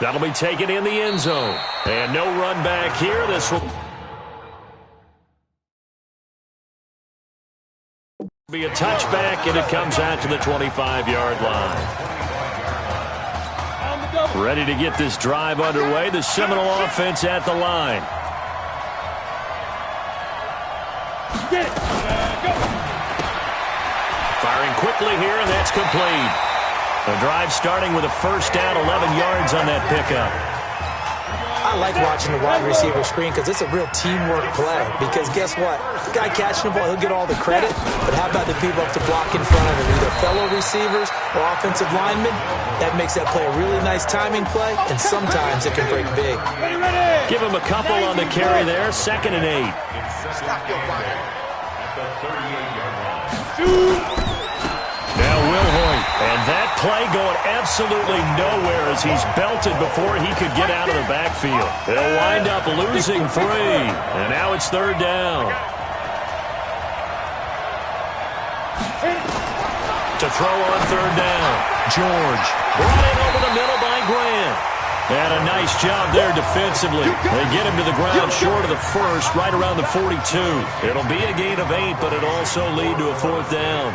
That'll be taken in the end zone. And no run back here. This will be a touchback, and it comes out to the 25-yard line. Ready to get this drive underway. The Seminole offense at the line. Firing quickly here, and that's complete. The drive starting with a first down, 11 yards on that pickup. I like watching the wide receiver screen because it's a real teamwork play. Because guess what? The guy catching the ball, he'll get all the credit. But how about the people up to block in front of him, either fellow receivers or offensive linemen? That makes that play a really nice timing play, and sometimes it can break big. Give him a couple on the carry there, 2nd and 8. Now Will Hoyt, and that play going absolutely nowhere as he's belted before he could get out of the backfield. He'll wind up losing 3, and now it's 3rd down. To throw on 3rd down, George brought in over the middle by Grant. And a nice job there defensively. They get him to the ground short of the first, right around the 42. It'll be a gain of 8, but it'll also lead to a 4th down.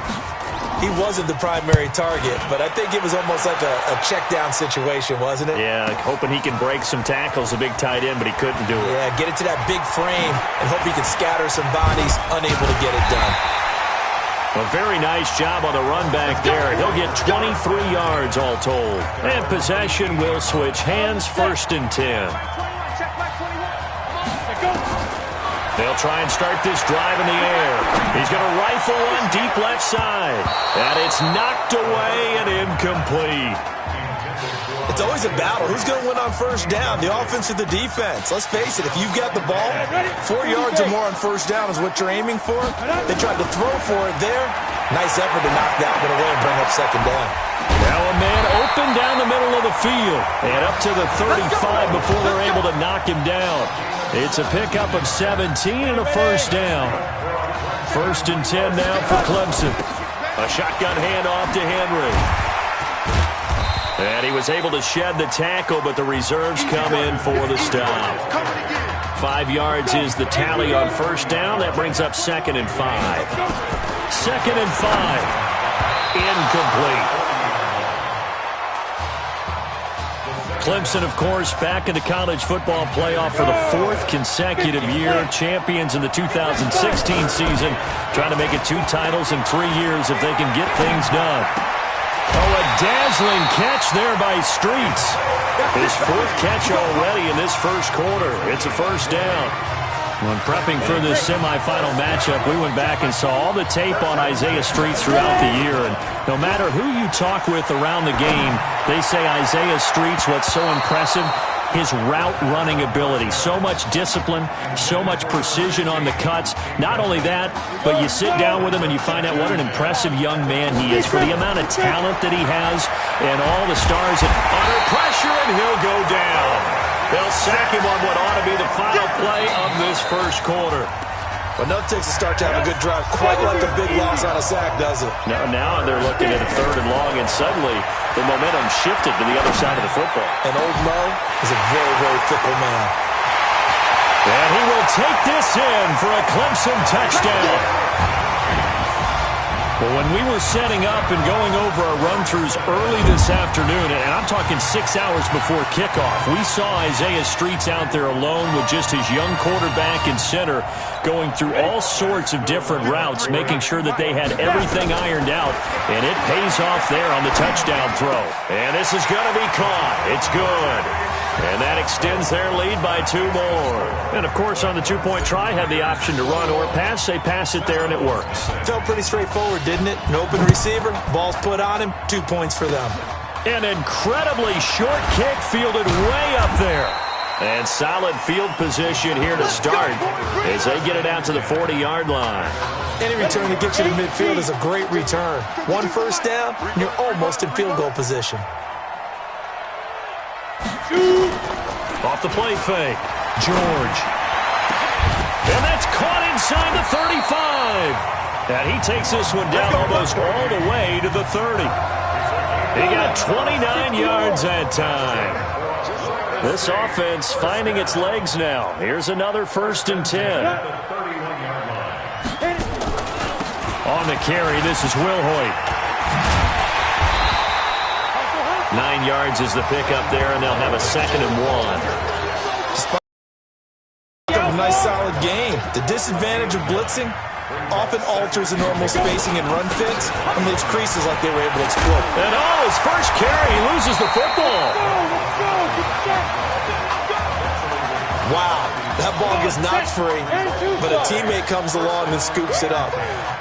He wasn't the primary target, but I think it was almost like a check-down situation, wasn't it? Yeah, hoping he can break some tackles, a big tight end, but he couldn't do it. Yeah, get it to that big frame and hope he can scatter some bodies, unable to get it done. A very nice job on the run back there. He'll get 23 yards all told. And possession will switch hands, 1st and 10. They'll try and start this drive in the air. He's going to rifle one deep left side. And it's knocked away and incomplete. It's always a battle. Who's going to win on 1st down, the offense or the defense? Let's face it, if you've got the ball, 4 yards or more on 1st down is what you're aiming for. They tried to throw for it there. Nice effort to knock that one away and bring up 2nd down. Now a man open down the middle of the field and up to the 35 before they're able to knock him down. It's a pickup of 17 and a 1st down. 1st and 10 now for Clemson. A shotgun handoff to Henry. And he was able to shed the tackle, but the reserves come in for the stop. 5 yards is the tally on 1st down. That brings up 2nd and 5. 2nd and 5. Incomplete. Clemson, of course, back in the college football playoff for the 4th consecutive year. Champions in the 2016 season. Trying to make it 2 titles in 3 years if they can get things done. Oh, a dazzling catch there by Streets. His 4th catch already in this 1st quarter. It's a 1st down. When prepping for this semifinal matchup, we went back and saw all the tape on Isaiah Streets throughout the year. And no matter who you talk with around the game, they say Isaiah Streets, what's so impressive, his route running ability. So much discipline, so much precision on the cuts. Not only that, but you sit down with him and you find out what an impressive young man he is for the amount of talent that he has and all the stars under pressure, and he'll go down. They'll sack him on what ought to be the final play of this 1st quarter. But no takes a start to have a good drive, quite like a big loss on a sack, does it? Now they're looking at a 3rd and long, and suddenly the momentum shifted to the other side of the football. And old Mo is a very, very fickle man. And he will take this in for a Clemson touchdown. Well, when we were setting up and going over our run-throughs early this afternoon, and I'm talking 6 hours before kickoff, we saw Isaiah Streets out there alone with just his young quarterback and center going through all sorts of different routes, making sure that they had everything ironed out, and it pays off there on the touchdown throw. And this is going to be caught. It's good. And that extends their lead by 2 more. And, of course, on the 2-point try, had the option to run or pass. They pass it there, and it works. Felt pretty straightforward, didn't it? An open receiver, ball's put on him, 2 points for them. An incredibly short kick fielded way up there. And solid field position here to start as they get it out to the 40-yard line. Any return that gets you to midfield is a great return. 1 first down, and you're almost in field goal position. Off the play fake. George. And that's caught inside the 35. And he takes this one down almost all the way to the 30. He got 29 yards that time. This offense finding its legs now. Here's another 1st and 10. On the carry, this is Wilhoit. 9 yards is the pickup there, and they'll have a 2nd and 1. A nice solid game. The disadvantage of blitzing often alters the normal spacing and run fits and leaves creases like they were able to exploit. And his first carry, he loses the football. Wow, that ball gets knocked free, but a teammate comes along and scoops it up.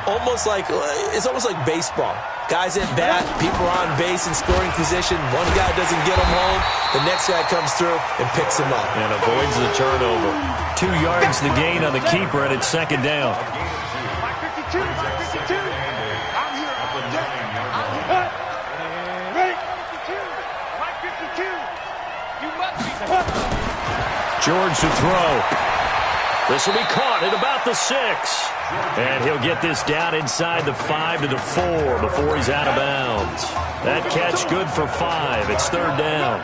It's almost like baseball. Guys at bat, people are on base in scoring position. One guy doesn't get him home, the next guy comes through and picks him up. And avoids the turnover. 2 yards the gain on the keeper, and it's 2nd down. George to throw. This will be caught at about the 6. And he'll get this down inside the 5 to the 4 before he's out of bounds. That catch good for 5. It's 3rd down.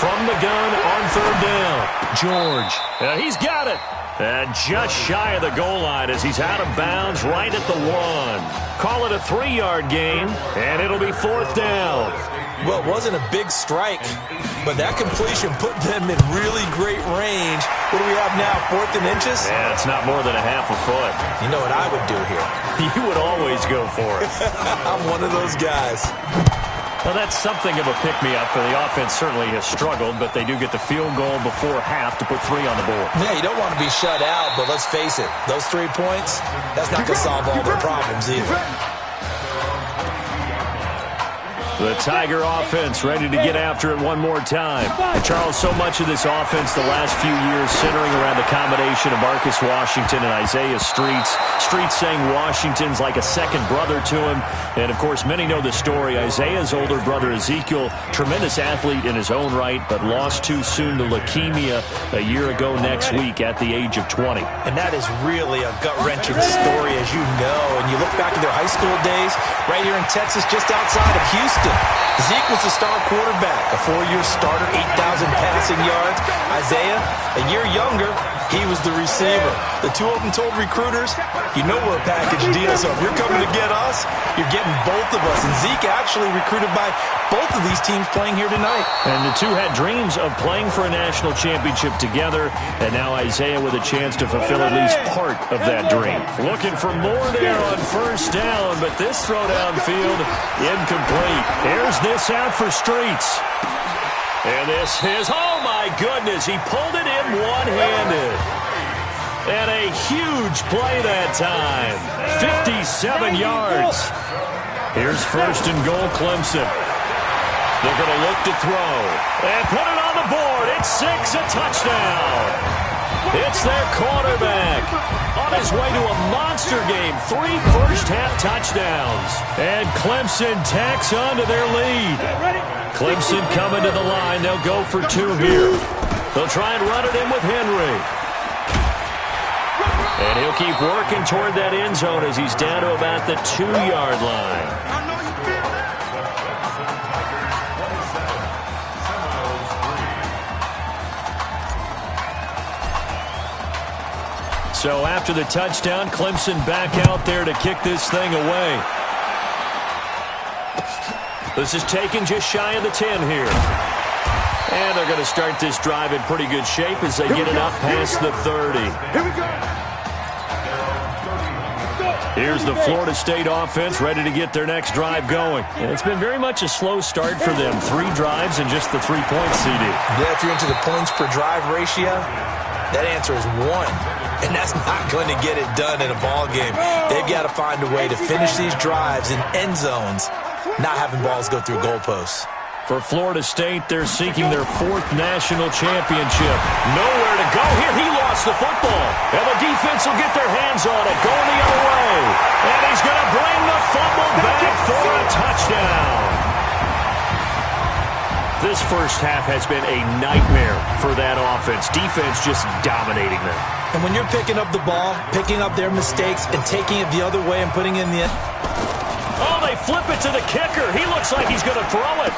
From the gun on 3rd down. George. He's got it. And just shy of the goal line as he's out of bounds right at the 1. Call it a 3-yard gain, and it'll be 4th down. Well, it wasn't a big strike, but that completion put them in really great range. What do we have now, 4th and inches? Yeah, it's not more than a half a foot. You know what I would do here? You would always go for it. I'm one of those guys. Well, that's something of a pick-me-up. The offense certainly has struggled, but they do get the field goal before half to put 3 on the board. Yeah, you don't want to be shut out, but let's face it, those 3 points, that's not going to solve all their problems either. The Tiger offense ready to get after it one more time. Charles, so much of this offense the last few years centering around the combination of Marcus Washington and Isaiah Streets. Streets saying Washington's like a second brother to him. And, of course, many know the story. Isaiah's older brother, Ezekiel, tremendous athlete in his own right, but lost too soon to leukemia a year ago next week at the age of 20. And that is really a gut-wrenching story, as you know. And you look back at their high school days, right here in Texas, just outside of Houston. Zeke was the star quarterback, a 4-year starter, 8,000 passing yards. Isaiah, a year younger, he was the receiver. The two of them told recruiters, you know we're a package deal, so if you're coming to get us, you're getting both of us. And Zeke actually recruited by both of these teams playing here tonight. And the two had dreams of playing for a national championship together, and now Isaiah with a chance to fulfill at least part of that dream. Looking for more there on 1st down, but this throw downfield incomplete. Here's this out for Streets. And this is, oh my goodness, he pulled it in one-handed. And a huge play that time. 57 yards. Here's 1st and goal, Clemson. They're going to look to throw. And put it on the board. It's 6, a touchdown. It's their quarterback on his way to a monster game. 3 first-half touchdowns. And Clemson tacks on to their lead. Clemson coming to the line. They'll go for 2 here. They'll try and run it in with Henry. And he'll keep working toward that end zone as he's down to about the 2-yard line. So after the touchdown, Clemson back out there to kick this thing away. This is taken just shy of the 10 here. And they're going to start this drive in pretty good shape as they get it up past the 30. Here we go. Here's the Florida State offense ready to get their next drive going. And it's been very much a slow start for them. 3 drives and just the 3-point CD. Yeah, if you're into the points per drive ratio, that answer is 1. And that's not going to get it done in a ball game. They've got to find a way to finish these drives in end zones, not having balls go through goalposts. For Florida State, they're seeking their 4th national championship. Nowhere to go here. He lost the football. And the defense will get their hands on it, going the other way. And he's going to bring the fumble back for a touchdown. This first half has been a nightmare for that offense. Defense just dominating them. And when you're picking up the ball, picking up their mistakes, and taking it the other way and putting it in the end. Oh, they flip it to the kicker. He looks like he's going to throw it.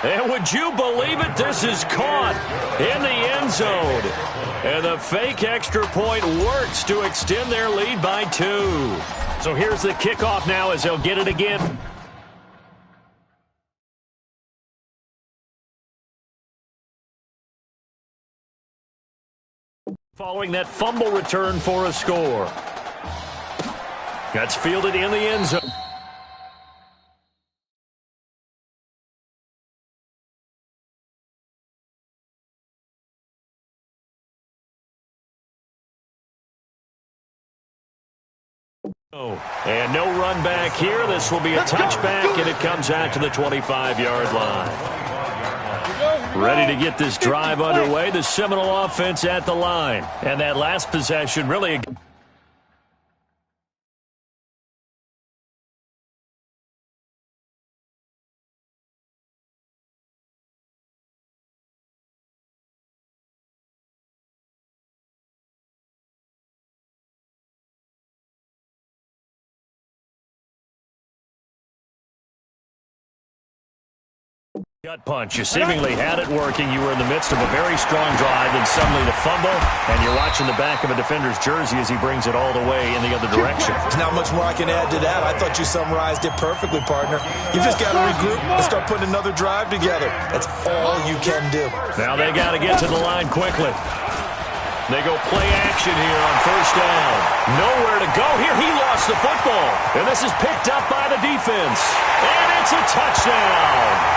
And would you believe it? This is caught in the end zone. And the fake extra point works to extend their lead by 2. So here's the kickoff now as they'll get it again. Following that fumble return for a score. That's fielded in the end zone. And no run back here. This will be a touchback, and it comes out to the 25-yard line. Ready to get this drive underway. The Seminole offense at the line. And that last possession really... Gut punch. You seemingly had it working. You were in the midst of a very strong drive, and suddenly the fumble, and you're watching the back of a defender's jersey as he brings it all the way in the other direction. There's not much more I can add to that. I thought you summarized it perfectly, partner. You just got to regroup and start putting another drive together. That's all you can do. Now they got to get to the line quickly. They go play action here on first down. Nowhere to go here. He lost the football. And this is picked up by the defense. And it's a touchdown.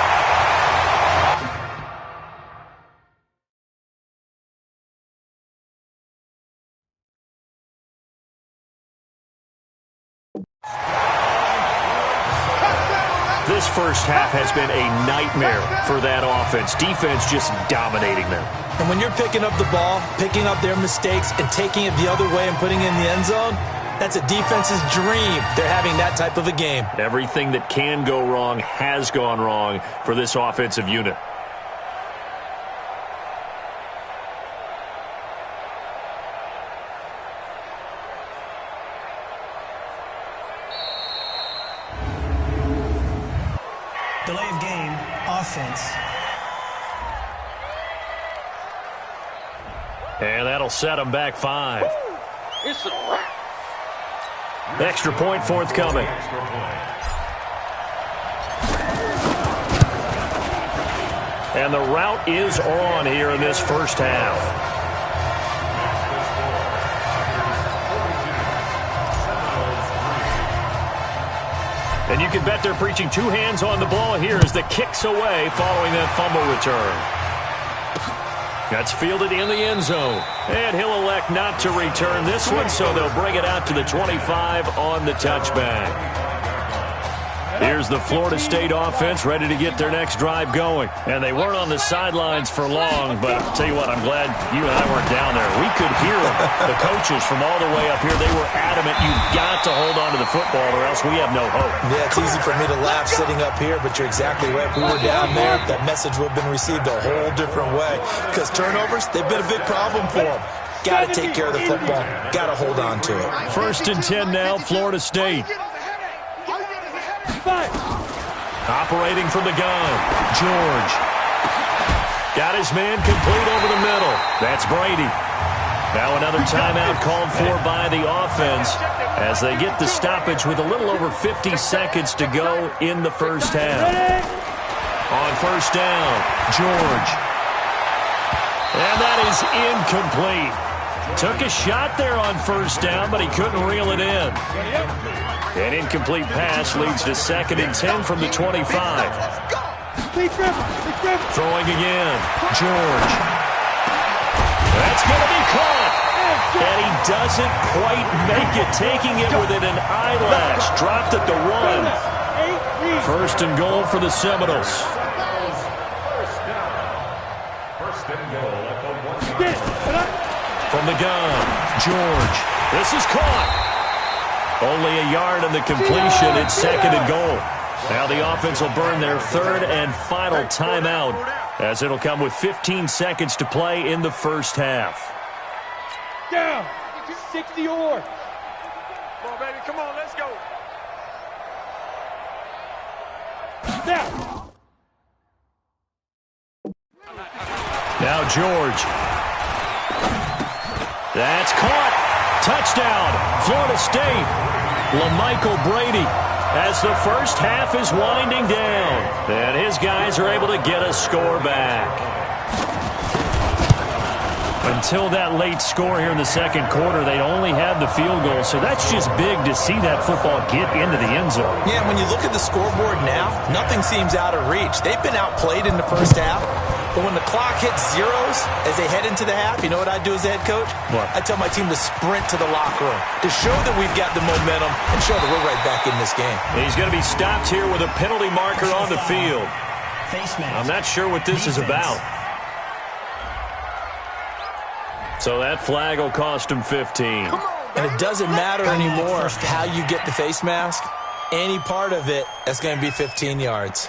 This first half has been a nightmare for that offense. Defense just dominating them. And when you're picking up the ball, picking up their mistakes, and taking it the other way and putting it in the end zone, that's a defense's dream. They're having that type of a game. Everything that can go wrong has gone wrong for this offensive unit. Delay of game, offense. And that'll set them back 5. Extra point forthcoming. And the route is on here in this first half. And you can bet they're preaching 2 hands on the ball here as the kick's away following that fumble return. That's fielded in the end zone. And he'll elect not to return this one, so they'll bring it out to the 25 on the touchback. Here's the Florida State offense ready to get their next drive going. And they weren't on the sidelines for long, but I'll tell you what, I'm glad you and I weren't down there. We could hear them. The coaches from all the way up here, they were adamant, you've got to hold on to the football or else we have no hope. Yeah, it's easy for me to laugh sitting up here, but you're exactly right. If we were down there, that message would have been received a whole different way. Because turnovers, they've been a big problem for them. Got to take care of the football. Got to hold on to it. 1st and 10 now, Florida State. Operating from the gun, George. Got his man complete over the middle. That's Brady. Now another timeout called for by the offense as they get the stoppage with a little over 50 seconds to go in the first half. On first down, George. And that is incomplete. Took a shot there on first down, but he couldn't reel it in. An incomplete pass leads to 2nd and 10 from the 25. Throwing again. George. That's going to be caught. And he doesn't quite make it, taking it within an eyelash. Dropped at the 1. 1st and goal for the Seminoles. From the gun, George. This is caught. Only a yard in the completion. It's 2nd and goal. Now the offense will burn their 3rd and final timeout as it'll come with 15 seconds to play in the first half. Down. 60 or more. Come on, baby. Come on, let's go. Now George. That's caught. Touchdown, Florida State. LaMichael Brady as the first half is winding down. And his guys are able to get a score back. Until that late score here in the second quarter, they only had the field goal. So that's just big to see that football get into the end zone. Yeah, when you look at the scoreboard now, nothing seems out of reach. They've been outplayed in the first half. But when the clock hits zeros as they head into the half, you know what I do as the head coach? What? I tell my team to sprint to the locker room to show that we've got the momentum and show that we're right back in this game. He's going to be stopped here with a penalty marker on the field. Face mask. I'm not sure what this is about. So that flag will cost him 15. And it doesn't matter anymore how you get the face mask. Any part of it, that's going to be 15 yards.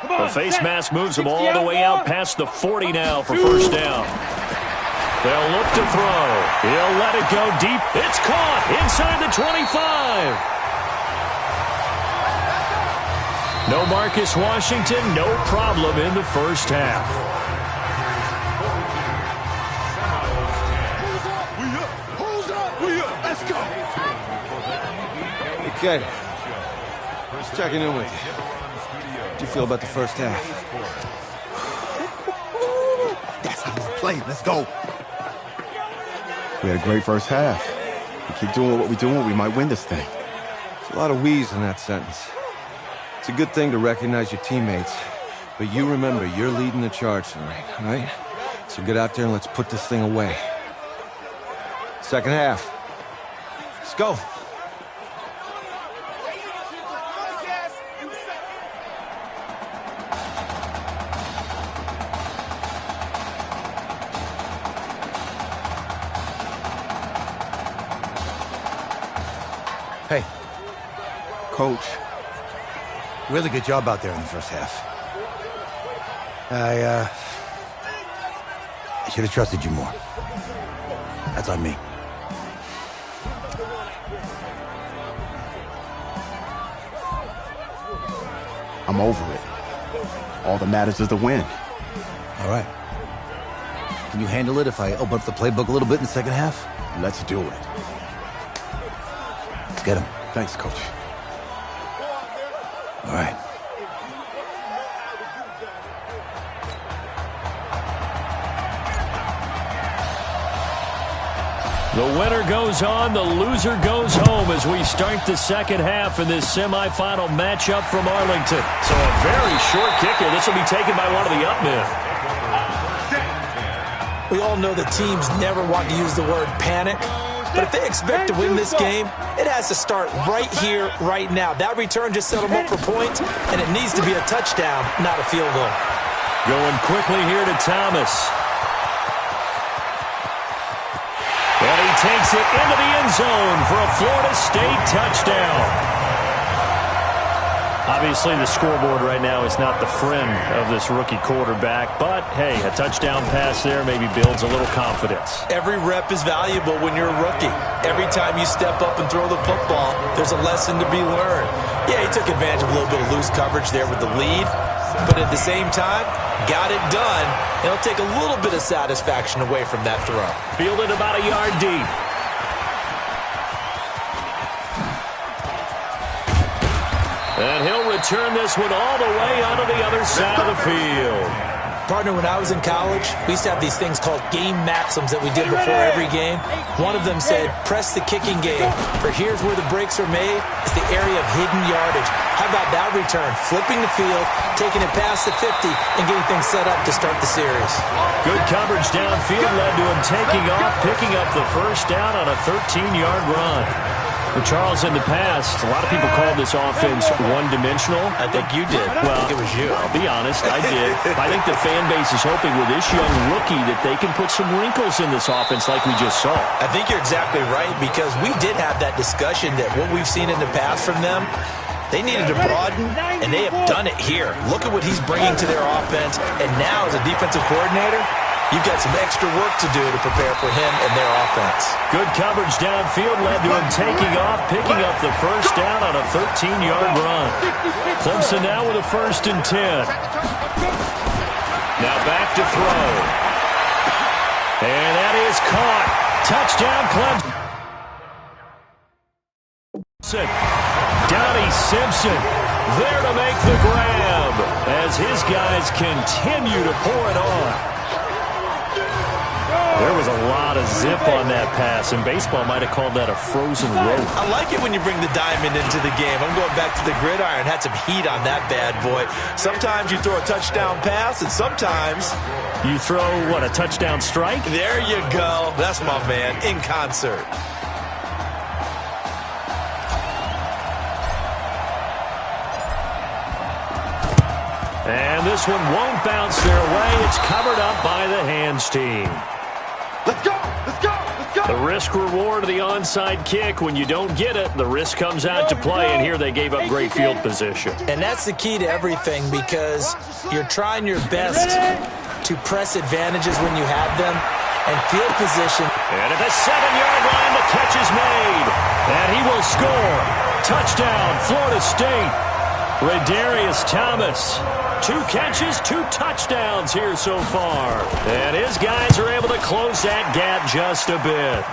The face mask moves him all the way out past the 40 now for first down. They'll look to throw. He'll let it go deep. It's caught inside the 25. No Marcus Washington, no problem in the first half. Let's go. Okay. Just checking in with you. How'd you feel about the first half? That's how we play. Let's go. We had a great first half. We keep doing what we're doing, we might win this thing. There's a lot of we's in that sentence. It's a good thing to recognize your teammates, but you remember you're leading the charge tonight, all right? So get out there and let's put this thing away. Second half. Let's go. Hey, Coach, really good job out there in the first half. I should have trusted you more. That's on me. I'm over it. All that matters is the win. All right. Can you handle it if I open up the playbook a little bit in the second half? Let's do it. Let's get him. Thanks, Coach. All right. The winner goes on, the loser goes home as we start the second half in this semifinal matchup from Arlington. So a very short kicker. This will be taken by one of the up men. We all know that teams never want to use the word panic, but if they expect to win this game, it has to start right here, right now. That return just set them up for points, and it needs to be a touchdown, not a field goal. Going quickly here to Thomas. And he takes it into the end zone for a Florida State touchdown. Obviously, the scoreboard right now is not the friend of this rookie quarterback, but, hey, a touchdown pass there maybe builds a little confidence. Every rep is valuable when you're a rookie. Every time you step up and throw the football, there's a lesson to be learned. Yeah, he took advantage of a little bit of loose coverage there with the lead, but at the same time, got it done. It'll take a little bit of satisfaction away from that throw. Fielded about a yard deep. And he'll return this one all the way onto the other side of the field. Partner, when I was in college, we used to have these things called game maxims that we did before every game. One of them said, press the kicking game, for here's where the breaks are made. It's the area of hidden yardage. How about that return? Flipping the field, taking it past the 50, and getting things set up to start the series. Good coverage downfield led to him taking off, picking up the first down on a 13-yard run. For Charles, in the past, a lot of people called this offense one-dimensional. I think you did. Well, I think it was you. I'll be honest, I did. I think the fan base is hoping with this young rookie that they can put some wrinkles in this offense like we just saw. I think you're exactly right, because we did have that discussion that what we've seen in the past from them, they needed to broaden, and they have done it here. Look at what he's bringing to their offense, and now as a defensive coordinator, you've got some extra work to do to prepare for him and their offense. Good coverage downfield led to him taking off, picking up the first down on a 13-yard run. Clemson now with a 1st and 10. Now back to throw. And that is caught. Touchdown, Clemson. Donnie Simpson there to make the grab as his guys continue to pour it on. There was a lot of zip on that pass, and baseball might have called that a frozen rope. I like it when you bring the diamond into the game. I'm going back to the gridiron. Had some heat on that bad boy. Sometimes you throw a touchdown pass, and sometimes you throw, what, a touchdown strike? There you go. That's my man, in concert. And this one won't bounce their way. It's covered up by the hands team. Let's go! Let's go! Let's go! The risk-reward of the onside kick. When you don't get it, the risk comes out to play, and here they gave up great field position. And that's the key to everything, because you're trying your best to press advantages when you have them, and field position. And at the 7-yard line, the catch is made. And he will score. Touchdown, Florida State. Radarius Thomas. 2 catches, 2 touchdowns here so far. And his guys are able to close that gap just a bit.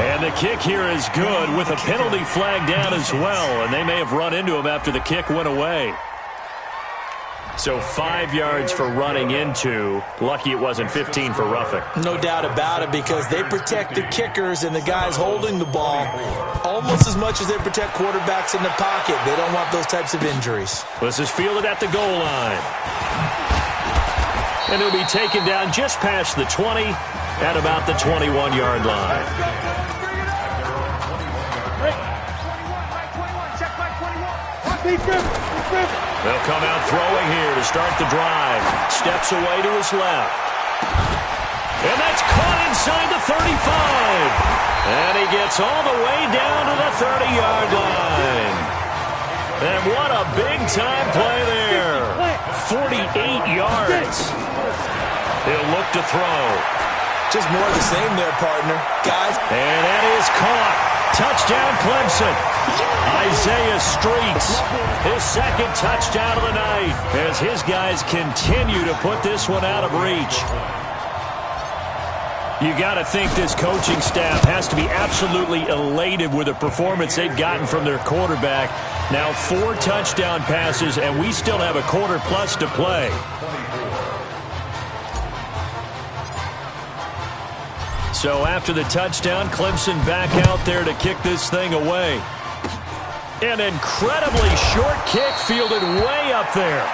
And the kick here is good with a penalty flag down as well. And they may have run into him after the kick went away. So 5 yards for running into. Lucky it wasn't 15 for roughing. No doubt about it, because they protect the kickers and the guys holding the ball almost as much as they protect quarterbacks in the pocket. They don't want those types of injuries. This is fielded at the goal line. And it'll be taken down just past the 20 at about the 21-yard line. They'll come out throwing here to start the drive. Steps away to his left. And that's caught inside the 35. And he gets all the way down to the 30-yard line. And what a big-time play there. 48 yards. He'll look to throw. Just more of the same there, partner. Guys. And that is caught. Touchdown, Clemson. Isaiah Streets, his 2nd touchdown of the night, as his guys continue to put this one out of reach. You got to think this coaching staff has to be absolutely elated with the performance they've gotten from their quarterback. Now 4 touchdown passes, and we still have a quarter plus to play. So after the touchdown, Clemson back out there to kick this thing away. An incredibly short kick fielded way up there.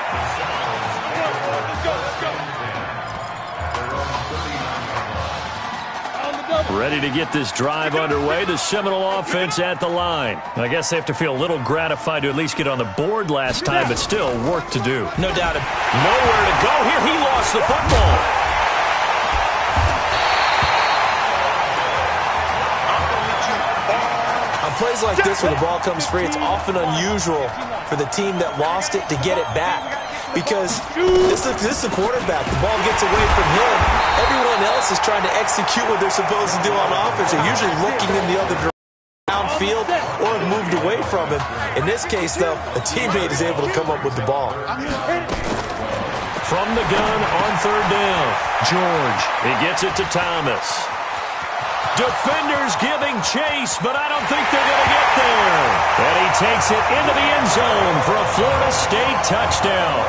Ready to get this drive underway. The Seminole offense at the line. I guess they have to feel a little gratified to at least get on the board last time, but still work to do. No doubt. Nowhere to go here. He lost the football. Plays like this where the ball comes free, it's often unusual for the team that lost it to get it back, because this is the quarterback. The ball gets away from him. Everyone else is trying to execute what they're supposed to do on offense. They're usually looking in the other direction, downfield, or have moved away from him. In this case, though, a teammate is able to come up with the ball. From the gun on 3rd down, George. He gets it to Thomas. Defenders giving chase, but I don't think they're going to get there. And he takes it into the end zone for a Florida State touchdown.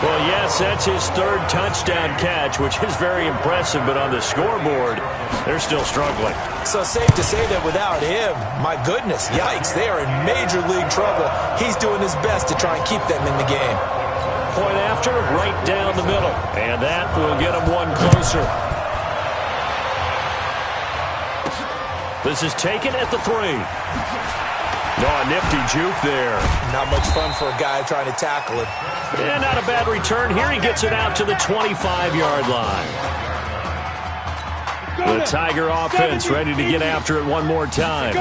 Well, yes, that's his 3rd touchdown catch, which is very impressive, but on the scoreboard, they're still struggling. So safe to say that without him, my goodness, yikes, they are in major league trouble. He's doing his best to try and keep them in the game. Point after, right down the middle. And that will get him one closer. This is taken at the 3. Oh, a nifty juke there. Not much fun for a guy trying to tackle it. And not a bad return here. He gets it out to the 25-yard line. The Tiger offense ready to get after it one more time.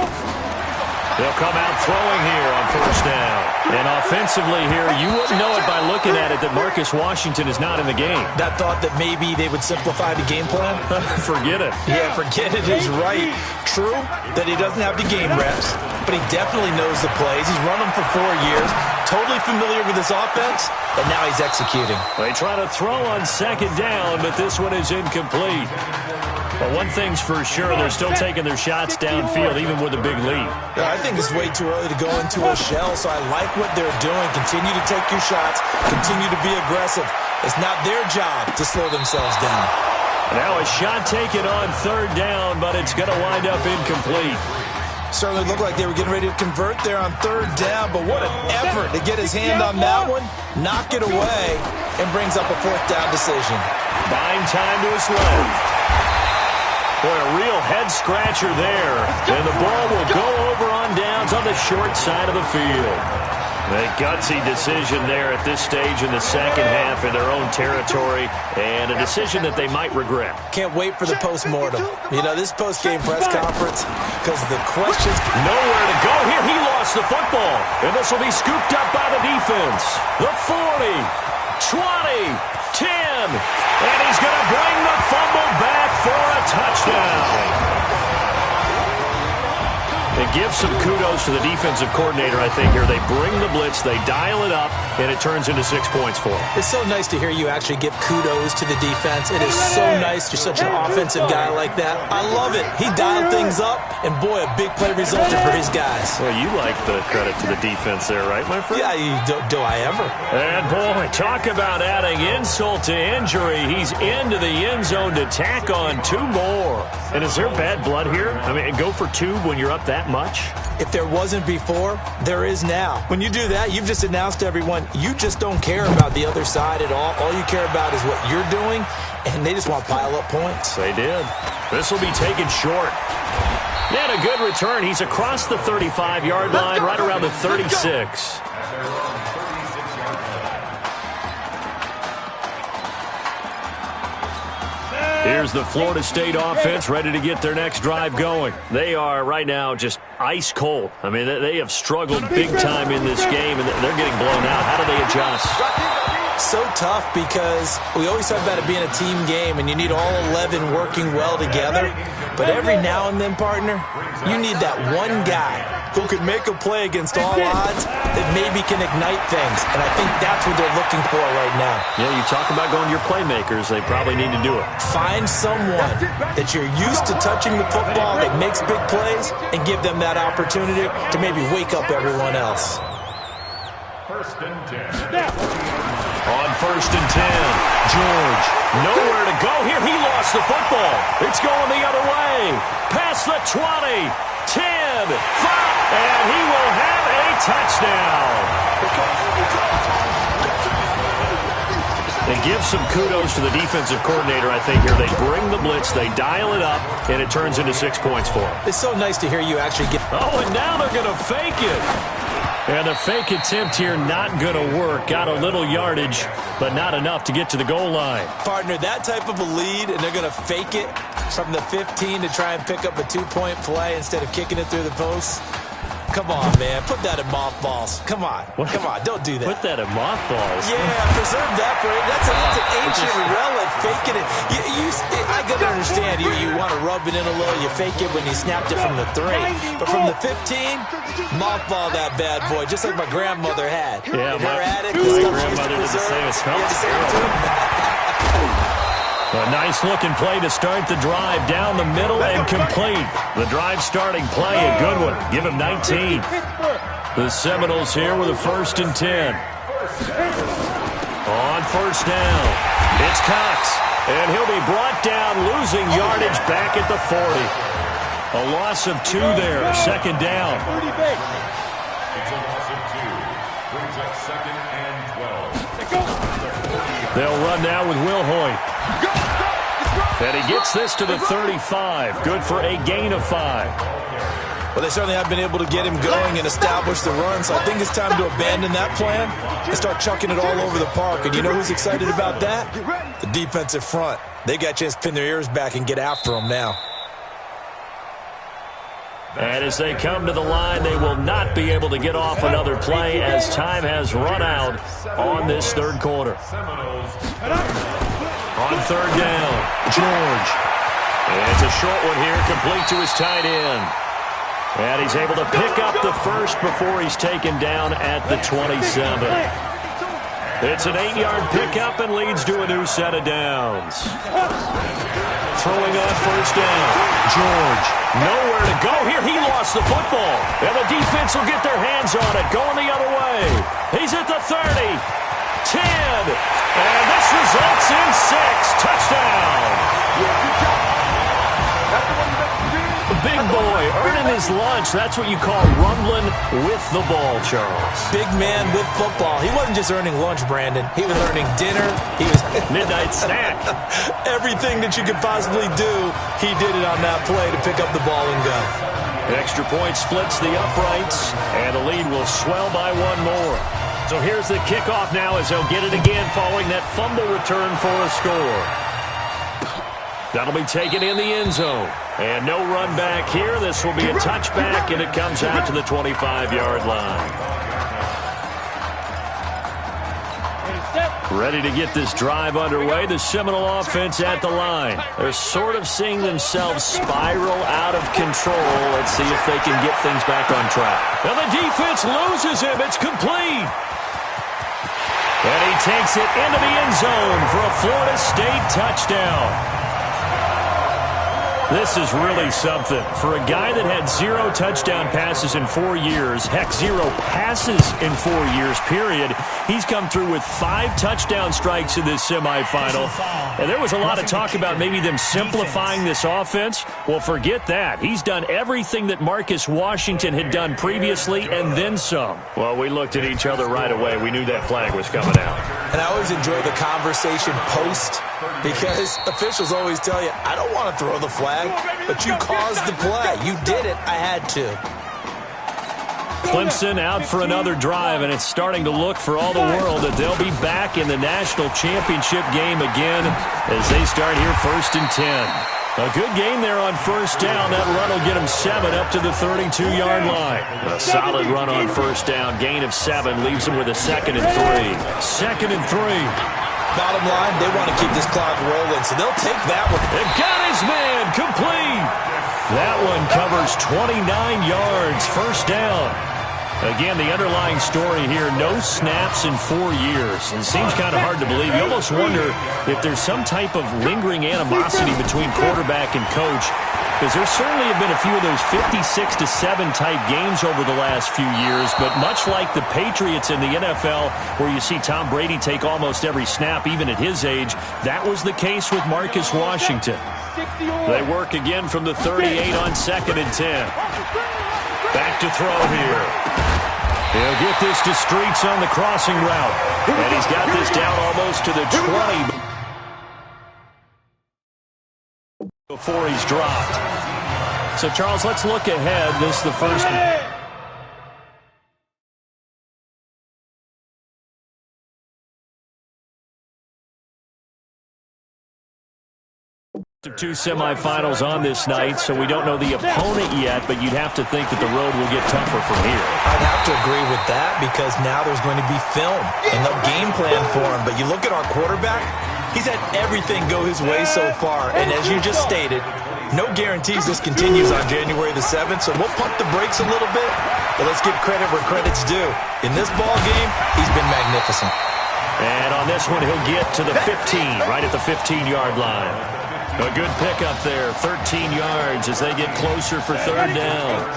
They'll come out throwing here on first down. And offensively here, you wouldn't know it by looking at it that Marcus Washington is not in the game. That thought that maybe they would simplify the game plan? Forget it. Yeah, forget it is right. True that he doesn't have the game reps, but he definitely knows the plays. He's run them for 4 years, totally familiar with his offense, and now he's executing. They try to throw on second down, but this one is incomplete. But one thing's for sure, they're still taking their shots downfield, even with a big lead. Yeah, I think it's way too early to go into a shell, so I like what they're doing. Continue to take your shots. Continue to be aggressive. It's not their job to slow themselves down. Now a shot taken on third down, but it's going to wind up incomplete. Certainly looked like they were getting ready to convert there on third down, but what an effort to get his hand on that one, knock it away, and brings up a fourth down decision. Buying time to his left. Boy, a real head-scratcher there. And the ball will go over on downs on the short side of the field. A gutsy decision there at this stage in the second half in their own territory, and a decision that they might regret. Can't wait for the post-mortem. You know, this post-game press conference, because the questions... Nowhere to go here. He lost the football. And this will be scooped up by the defense. The 40, 20, 10, and he's going to bring the fumble back for a touchdown. It gives some kudos to the defensive coordinator, I think, here. They bring the blitz, they dial it up, and it turns into 6 points for them. It's so nice to hear you actually give kudos to the defense. It is so nice. You're such an offensive guy like that. I love it. He dialed things up, and boy, a big play resulted for his guys. Well, you like the credit to the defense there, right, my friend? Yeah, do I ever? And, boy, talk about adding insult to injury. He's into the end zone to tack on 2 more. And is there bad blood here? I mean, go for 2 when you're up that much? If there wasn't before, there is now. When you do that, you've just announced to everyone, you just don't care about the other side at all. All you care about is what you're doing, and they just want to pile up points. They did. This will be taken short. And a good return. He's across the 35-yard line, right around the 36. Here's the Florida State offense ready to get their next drive going. They are right now just ice cold. I mean, they have struggled big time in this game, and they're getting blown out. How do they adjust? So tough because we always talk about it being a team game, and you need all 11 working well together. But every now and then, partner, you need that one guy who can make a play against all odds that maybe can ignite things. And I think that's what they're looking for right now. Yeah, you talk about going to your playmakers. They probably need to do it. Find someone that you're used to touching the football that makes big plays and give them that opportunity to maybe wake up everyone else. First and 10. On first and 10, George, nowhere to go here. He lost the football. It's going the other way. Past the 20, 10, 5, and he will have a touchdown. And give some kudos to the defensive coordinator, I think, here. They bring the blitz, they dial it up, and it turns into 6 points for them. It's so nice to hear you actually get... Oh, and now they're going to fake it. And the fake attempt here not going to work. Got a little yardage, but not enough to get to the goal line. Partner, that type of a lead, and they're going to fake it from the 15 to try and pick up a 2-point play instead of kicking it through the post. Come on, man. Put that in mothballs. Come on. What? Come on. Don't do that. Put that in mothballs. Yeah, preserve that for it. That's an ancient relic. Faking it. I can understand. You want to rub it in a little. You fake it when you snapped it from the 3. But from the 15, mothball that bad boy, just like my grandmother had. Yeah, her attic. My grandmother did the same. It smells terrible. A nice-looking play to start the drive down the middle and complete. The drive starting play, a good one. Give him 19. The Seminoles here with a first and 10. On first down, it's Cox. And he'll be brought down, losing yardage back at the 40. A loss of 2 there, second down. It's a loss of 2. Brings up second and 12. They'll run now with Will Hoyt. And he gets this to the 35. Good for a gain of 5. Well, they certainly have been able to get him going and establish the run, so I think it's time to abandon that plan and start chucking it all over the park. And you know who's excited about that? The defensive front. They got a chance to pin their ears back and get after him now. And as they come to the line, they will not be able to get off another play as time has run out on this third quarter. On third down, George. And it's a short one here, complete to his tight end. And he's able to pick up the first before he's taken down at the 27. It's an 8-yard pickup and leads to a new set of downs. Throwing on first down, George. Nowhere to go here. He lost the football. And the defense will get their hands on it. Going the other way. He's at the 30. 10. And this results in 6. Touchdown. The big boy earning his lunch. That's what you call rumbling with the ball, Charles. Big man with football. He wasn't just earning lunch, Brandon. He was earning dinner. He was midnight snack. Everything that you could possibly do, he did it on that play to pick up the ball and go. Extra point splits the uprights, and the lead will swell by one more. So here's the kickoff now as they'll get it again following that fumble return for a score. That'll be taken in the end zone. And no run back here. This will be a touchback, and it comes out to the 25-yard line. Ready to get this drive underway. The Seminole offense at the line. They're sort of seeing themselves spiral out of control. Let's see if they can get things back on track. Now the defense loses him. It's complete. And he takes it into the end zone for a Florida State touchdown. This is really something. For a guy that had 0 touchdown passes in 4 years, heck, 0 passes in 4 years, period, he's come through with 5 touchdown strikes in this semifinal. And there was a lot of talk about maybe them simplifying this offense. Well, forget that. He's done everything that Marcus Washington had done previously and then some. Well, we looked at each other right away. We knew that flag was coming out. And I always enjoy the conversation post because officials always tell you, I don't want to throw the flag, but you caused the play. You did it. I had to. Clemson out for another drive, and it's starting to look for all the world that they'll be back in the national championship game again as they start here 1st and 10. A good game there on first down. That run will get them 7 up to the 32-yard line. A solid run on first down. Gain of 7 leaves them with a 2nd and 3. 2nd and 3. Bottom line, they want to keep this clock rolling, so they'll take that one. They got his man complete. That one covers 29 yards. First down. Again, the underlying story here, no snaps in 4 years. It seems kind of hard to believe. You almost wonder if there's some type of lingering animosity between quarterback and coach, because there certainly have been a few of those 56-7 type games over the last few years, but much like the Patriots in the NFL, where you see Tom Brady take almost every snap, even at his age, that was the case with Marcus Washington. They work again from the 38 on 2nd and 10. Back to throw here. He'll get this to Streets on the crossing route. And he's got this down almost to the 20 before he's dropped. So, Charles, let's look ahead. This is the first. Two semifinals on this night, so we don't know the opponent yet, but you'd have to think that the road will get tougher from here. I'd have to agree with that because now there's going to be film and they'll game plan for him. But you look at our quarterback, he's had everything go his way so far. And as you just stated, no guarantees this continues on January the 7th, so we'll pump the brakes a little bit, but let's give credit where credit's due. In this ball game, he's been magnificent. And on this one, he'll get to the 15, right at the 15-yard line. A good pickup there, 13 yards as they get closer for third down.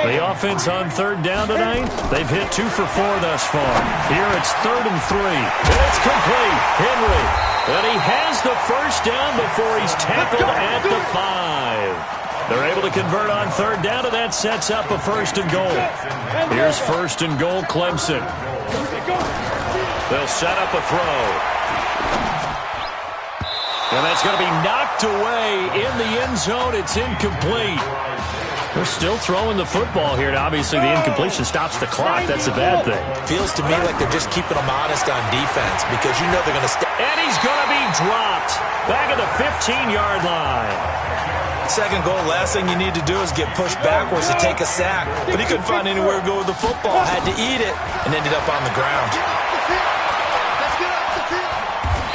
The offense on third down tonight, they've hit 2 for 4 thus far. Here it's 3rd and 3. And it's complete. Henry. And he has the first down before he's tackled at the 5. They're able to convert on third down, and that sets up a 1st and goal. Here's 1st and goal, Clemson. They'll set up a throw. And that's going to be knocked away in the end zone. It's incomplete. They're still throwing the football here. And obviously, the incompletion stops the clock. That's a bad thing. Feels to me like they're just keeping them honest on defense because you know they're going to stay. And he's going to be dropped back at the 15-yard line. Second goal, last thing you need to do is get pushed backwards to take a sack. But he couldn't find anywhere to go with the football. Had to eat it and ended up on the ground.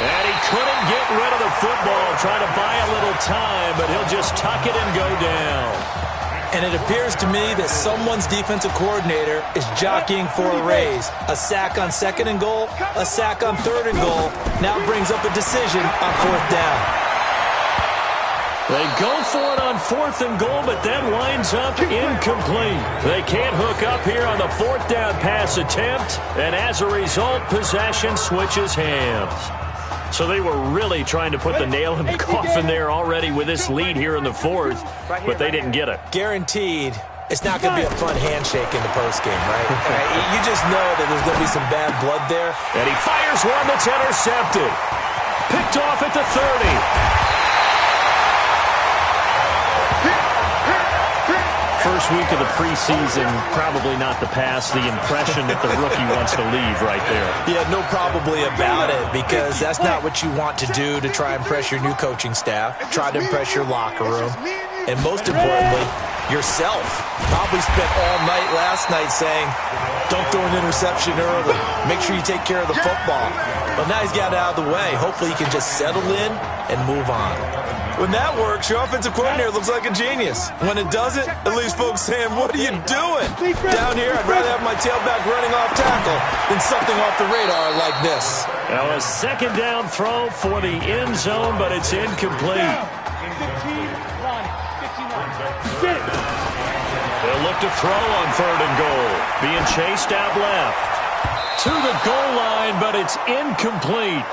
And he couldn't get rid of the football, trying to buy a little time, but he'll just tuck it and go down. And it appears to me that someone's defensive coordinator is jockeying for a raise. A sack on second and goal, a sack on third and goal, now brings up a decision on fourth down. They go for it on fourth and goal, but then winds up incomplete. They can't hook up here on the fourth down pass attempt, and as a result, possession switches hands. So they were really trying to put the nail in the coffin there already with this lead here in the fourth, but they didn't get it. Guaranteed, it's not going to be a fun handshake in the postgame, right? You just know that there's going to be some bad blood there. And he fires one that's intercepted. Picked off at the 30. First week of the preseason, probably not the pass, the impression that the rookie wants to leave right there. Yeah, no probably about it, because that's not what you want to do to try and impress your new coaching staff, try to impress your locker room, and most importantly, yourself. Probably spent all night last night saying, don't throw an interception early. Make sure you take care of the football. But now he's got it out of the way. Hopefully he can just settle in and move on. When that works, your offensive coordinator looks like a genius. When it doesn't, it leaves folks saying, what are you doing? Down here, I'd rather have my tailback running off tackle than something off the radar like this. Now a second down throw for the end zone, but it's incomplete. They'll look to throw on third and goal. Being chased out left. To the goal line, but it's incomplete.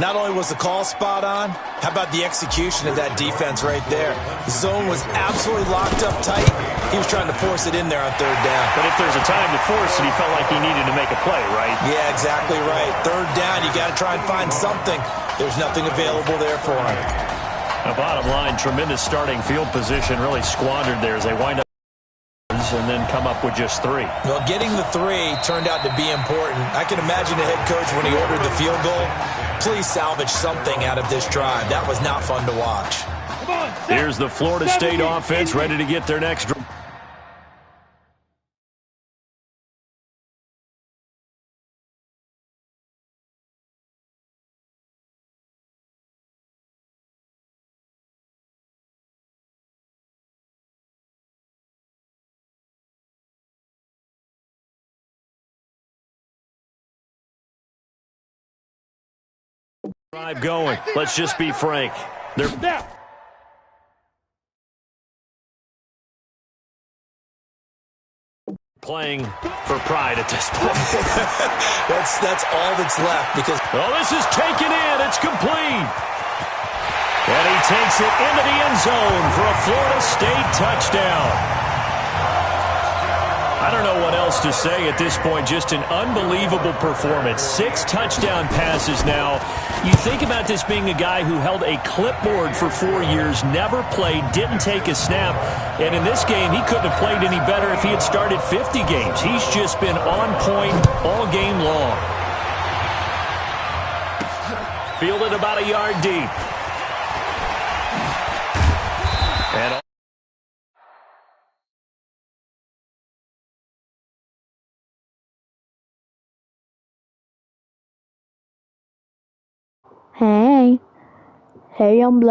Not only was the call spot on, how about the execution of that defense right there? The zone was absolutely locked up tight. He was trying to force it in there on third down. But if there's a time to force it, he felt like he needed to make a play, right? Yeah, exactly right. Third down, you got to try and find something. There's nothing available there for him. Now, bottom line, tremendous starting field position, really squandered there as they wind up and then come up with just 3. Well, getting the 3 turned out to be important. I can imagine the head coach when he ordered the field goal. Please salvage something out of this drive. That was not fun to watch. Here's the Florida State offense ready to get their next drive. Drive going. Let's just be frank. They're playing for pride at this point. that's all that's left because this is taken in. It's complete. And he takes it into the end zone for a Florida State touchdown. I don't know what else to say at this point. Just an unbelievable performance. 6 touchdown passes now. You think about this being a guy who held a clipboard for 4 years, never played, didn't take a snap, and in this game, he couldn't have played any better if he had started 50 games. He's just been on point all game long. Fielded about a yard deep. And Hey, I'm Blood.